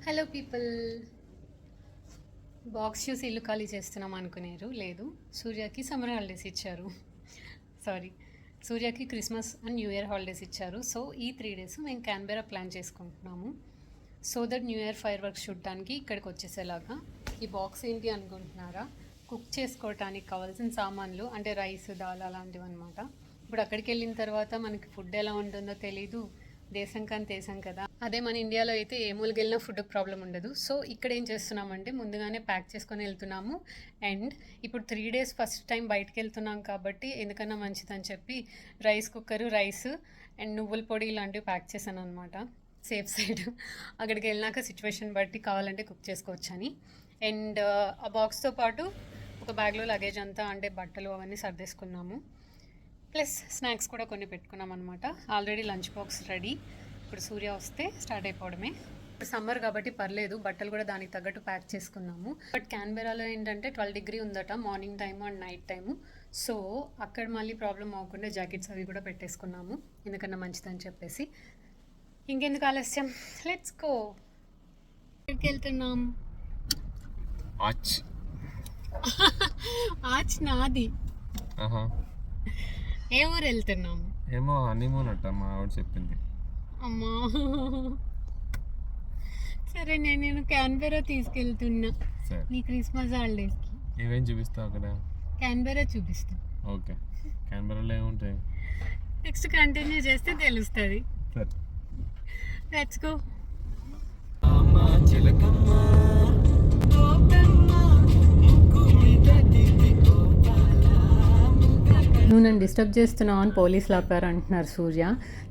Hello people. Box చూసి ఇల్లు ఖాళీ చేస్తున్నాం అనుకునేరు. లేదు, సూర్యకి సమ్మర్ హాలిడేస్ ఇచ్చారు. సారీ, సూర్యకి Christmas and new year holidays ఇచ్చారు. సో ఈ 3 days మేము క్యాన్బెరా ప్లాన్ చేసుకుంటున్నాము. So that new year fireworks చూడటానికి ఇక్కడికి వచ్చేసేలాగా. ఈ బాక్స్ ఏంటి అనుకుంటున్నారా? కుక్ చేసుకోవటానికి కావాల్సిన సామాన్లు, అంటే రైస్, దాల్ అలాంటివి అనమాట. ఇప్పుడు అక్కడికి వెళ్ళిన తర్వాత మనకి ఫుడ్ ఎలా ఉంటుందో తెలీదు. దేశం కానీ దేశం కదా. అదే మన ఇండియాలో అయితే ఏ మూలకి వెళ్ళినా ఫుడ్ ప్రాబ్లం ఉండదు. సో ఇక్కడ ఏం చేస్తున్నామంటే ముందుగానే ప్యాక్ చేసుకొని వెళ్తున్నాము. అండ్ ఇప్పుడు 3 days ఫస్ట్ టైం బయటకు వెళ్తున్నాం కాబట్టి ఎందుకన్నా మంచిదని చెప్పి రైస్ కుక్కరు, రైస్ అండ్ నువ్వుల పొడి ఇలాంటివి ప్యాక్ చేశాను అనమాట. Safe side. అక్కడికి వెళ్ళినాక సిచ్యువేషన్ బట్టి కావాలంటే కుక్ చేసుకోవచ్చు అని. అండ్ ఆ బాక్స్తో పాటు ఒక బ్యాగ్లో లగేజ్ అంతా, అంటే బట్టలు అవన్నీ సర్దేసుకున్నాము. ప్లస్ స్నాక్స్ కూడా కొన్ని పెట్టుకున్నాం అనమాట. Already lunch box ready. ఇప్పుడు సూర్య వస్తే స్టార్ట్ అయిపోవడమే. ఇప్పుడు సమ్మర్ కాబట్టి పర్లేదు, బట్టలు కూడా దానికి తగ్గట్టు ప్యాక్ చేసుకున్నాము. బట్ క్యాన్బెరాలో ఏంటంటే 12 degrees ఉందట morning time and night time. So అక్కడ మళ్ళీ ప్రాబ్లం అవ్వకుండా జాకెట్స్ అవి కూడా పెట్టేసుకున్నాము, ఎందుకన్నా మంచిదని చెప్పేసి. ఇంకెందుకు ఆలస్యం, లెట్స్ గో. ఎక్కడికి వెళ్తున్నాం? ఆచ్ నాది. ఏ ఊరు వెళ్తున్నాము? ఏమో హనీమూన్ అట్ట మా ఆవిడ చెప్పింది. అమ్మా సరే, నేను క్యాన్బెరా తీసుకెళ్తున్నా నీ క్రిస్మస్ హాలిడేస్కి. ఏమేం చూపిస్తావు అక్కడ? క్యాన్బెరా చూపిస్తా. ఓకే, క్యాన్బెరాలో ఏముంటాయి? నెక్స్ట్ కంటిన్యూ చేస్తే తెలుస్తుంది. సరే, లెట్స్ గో. నువ్వు నన్ను డిస్టర్బ్ చేస్తున్నావు అని పోలీసులు ఆపారు అంటున్నారు Surya.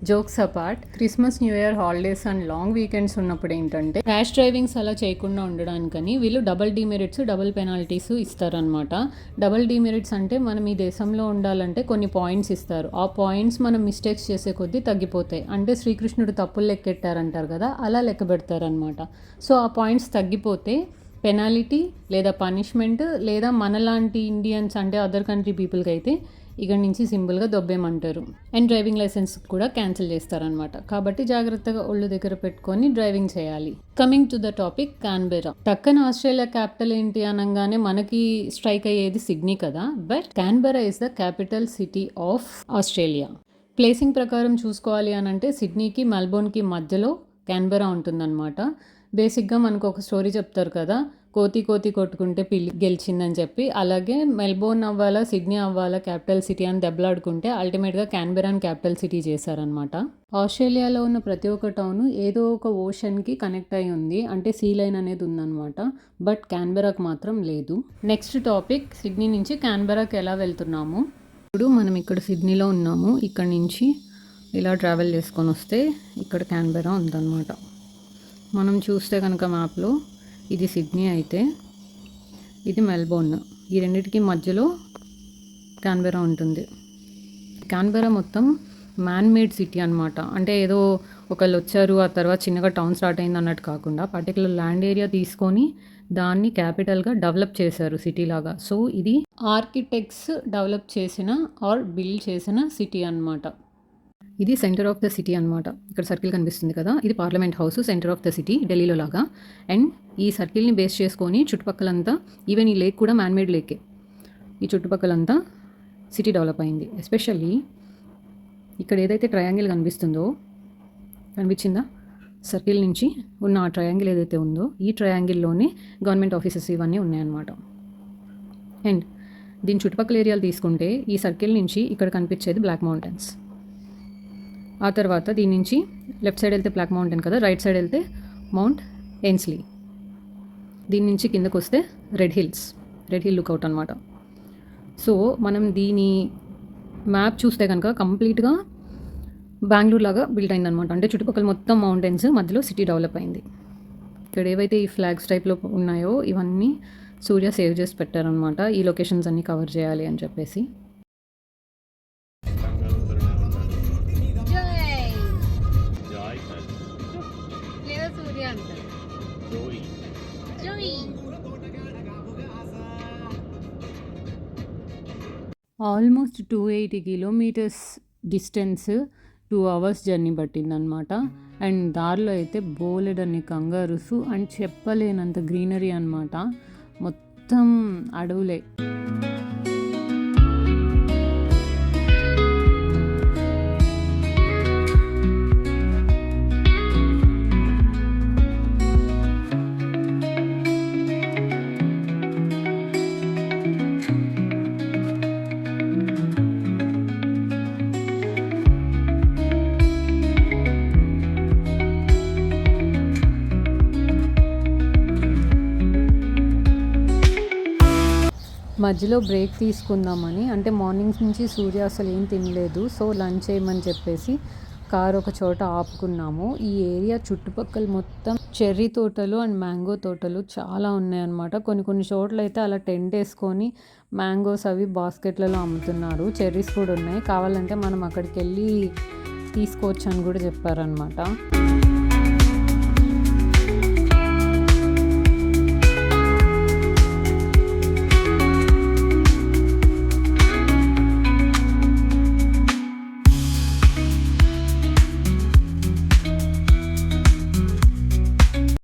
Jokes apart, Christmas, new year holidays and long weekends ఉన్నప్పుడు ఏంటంటే ర్యాష్ డ్రైవింగ్స్ అలా చేయకుండా ఉండడానికని వీళ్ళు డబుల్ డిమెరిట్స్, డబుల్ పెనాల్టీస్ ఇస్తారనమాట. డబుల్ డిమెరిట్స్ అంటే మనం ఈ దేశంలో ఉండాలంటే కొన్ని పాయింట్స్ ఇస్తారు. ఆ పాయింట్స్ మనం మిస్టేక్స్ చేసే కొద్దీ తగ్గిపోతాయి. అంటే శ్రీకృష్ణుడు తప్పులు లెక్కెట్టారంటారు కదా, అలా లెక్క పెడతారనమాట. సో ఆ పాయింట్స్ తగ్గిపోతే పెనాల్టీ లేదా పనిష్మెంట్, లేదా మనలాంటి ఇండియన్స్ అంటే అదర్ కంట్రీ పీపుల్కి అయితే ఇక్కడ నుంచి సింపుల్గా దొబ్బేమంటారు. అండ్ డ్రైవింగ్ లైసెన్స్ కూడా క్యాన్సిల్ చేస్తారనమాట. కాబట్టి జాగ్రత్తగా ఒళ్ళు దగ్గర పెట్టుకొని డ్రైవింగ్ చేయాలి. Coming to the topic, Canberra. టక్కన ఆస్ట్రేలియా క్యాపిటల్ ఏంటి అనగానే మనకి స్ట్రైక్ అయ్యేది సిడ్నీ కదా. But Canberra is the capital city of Australia. Placing ప్రకారం చూసుకోవాలి అని అంటే సిడ్నీకి, మెల్బోర్న్కి మధ్యలో క్యాన్బెరా ఉంటుందన్నమాట. బేసిక్గా మనకు ఒక స్టోరీ చెప్తారు కదా, కోతి కొట్టుకుంటే పిల్లి గెలిచిందని చెప్పి. అలాగే మెల్బోర్న్ అవ్వాలా, సిడ్నీ అవ్వాలా క్యాపిటల్ సిటీ అని దెబ్బలాడుకుంటే అల్టిమేట్గా క్యాన్బెరాని క్యాపిటల్ సిటీ చేశారనమాట. ఆస్ట్రేలియాలో ఉన్న ప్రతి ఒక్క టౌన్ ఏదో ఒక ఓషన్కి కనెక్ట్ అయి ఉంది, అంటే సీ లైన్ అనేది ఉందన్నమాట. బట్ క్యాన్బెరాకి మాత్రం లేదు. నెక్స్ట్ టాపిక్, సిడ్నీ నుంచి క్యాన్బెరాకి ఎలా వెళ్తున్నాము. ఇప్పుడు మనం ఇక్కడ సిడ్నీలో ఉన్నాము. ఇక్కడ నుంచి ఇలా ట్రావెల్ చేసుకొని వస్తే ఇక్కడ క్యాన్బెరా ఉందన్నమాట. మనం చూస్తే కనుక మ్యాప్లో ఇది సిడ్నీ అయితే ఇది మెల్బోర్న్. ఈ రెండింటికి మధ్యలో క్యాన్బెరా ఉంటుంది. క్యాన్బెరా మొత్తం మ్యాన్ మేడ్ సిటీ అనమాట. అంటే ఏదో ఒకళ్ళు వచ్చారు ఆ తర్వాత చిన్నగా టౌన్ స్టార్ట్ అయింది అన్నట్టు కాకుండా పర్టికులర్ ల్యాండ్ ఏరియా తీసుకొని దాన్ని క్యాపిటల్గా డెవలప్ చేశారు సిటీ లాగా. సో ఇది ఆర్కిటెక్ట్స్ డెవలప్ చేసిన ఆర్ బిల్డ్ చేసిన సిటీ అనమాట. ఇది సెంటర్ ఆఫ్ ద సిటీ అనమాట. ఇక్కడ సర్కిల్ కనిపిస్తుంది కదా, ఇది parliament house, centre of the city ఢిల్లీలో లాగా. అండ్ ఈ సర్కిల్ని బేస్ చేసుకొని చుట్టుపక్కలంతా, ఈవెన్ ఈ లేక్ కూడా మ్యాన్మేడ్ లేకే, ఈ చుట్టుపక్కలంతా సిటీ డెవలప్ అయింది. ఎస్పెషల్లీ ఇక్కడ ఏదైతే ట్రయాంగిల్ కనిపించిందా, సర్కిల్ నుంచి ఉన్న ఆ ట్రయాంగిల్ ఏదైతే ఉందో, ఈ ట్రయాంగిల్లోనే గవర్నమెంట్ ఆఫీసెస్ ఇవన్నీ ఉన్నాయన్నమాట. అండ్ దీని చుట్టుపక్కల ఏరియాలు తీసుకుంటే ఈ సర్కిల్ నుంచి ఇక్కడ కనిపించేది బ్లాక్ మౌంటైన్స్. ఆ తర్వాత దీని నుంచి లెఫ్ట్ సైడ్ వెళ్తే బ్లాక్ మౌంటైన్ కదా, రైట్ సైడ్ వెళ్తే మౌంట్ ఎయిన్స్లీ. దీని నుంచి కిందకు వస్తే రెడ్ హిల్ లుక్అవుట్ అనమాట. సో మనం దీని మ్యాప్ చూస్తే కనుక కంప్లీట్గా బెంగళూరు లాగా బిల్డ్ అయిందనమాట. అంటే చుట్టుపక్కల మొత్తం మౌంటైన్స్, మధ్యలో సిటీ డెవలప్ అయింది. ఇక్కడ ఏవైతే ఈ ఫ్లాగ్స్ టైప్లో ఉన్నాయో ఇవన్నీ సూర్య సేవ్ చేసి పెట్టారనమాట, ఈ లొకేషన్స్ అన్నీ కవర్ చేయాలి అని చెప్పేసి. Almost 280 kilometers distance 2 hours journey పట్టిందనమాట. అండ్ దారిలో అయితే బోలెడన్ని కంగారుస్ అండ్ చెప్పలేనంత గ్రీనరీ అనమాట. మొత్తం అడవులే. మధ్యలో బ్రేక్ తీసుకుందామని, అంటే మార్నింగ్స్ నుంచి సూర్య అసలు ఏం తినలేదు. సో లంచ్ చేయమని చెప్పేసి కారు ఒక చోట ఆపుకున్నాము. ఈ ఏరియా చుట్టుపక్కల మొత్తం చెర్రీ తోటలు అండ్ మ్యాంగో తోటలు చాలా ఉన్నాయన్నమాట. కొన్ని చోట్ల అయితే అలా టెంట్ వేసుకొని మ్యాంగోస్ అవి బాస్కెట్లలో అమ్ముతున్నారు. చెర్రీస్ కూడా ఉన్నాయి, కావాలంటే మనం అక్కడికి వెళ్ళి తీసుకోవచ్చు అని కూడా చెప్పారనమాట.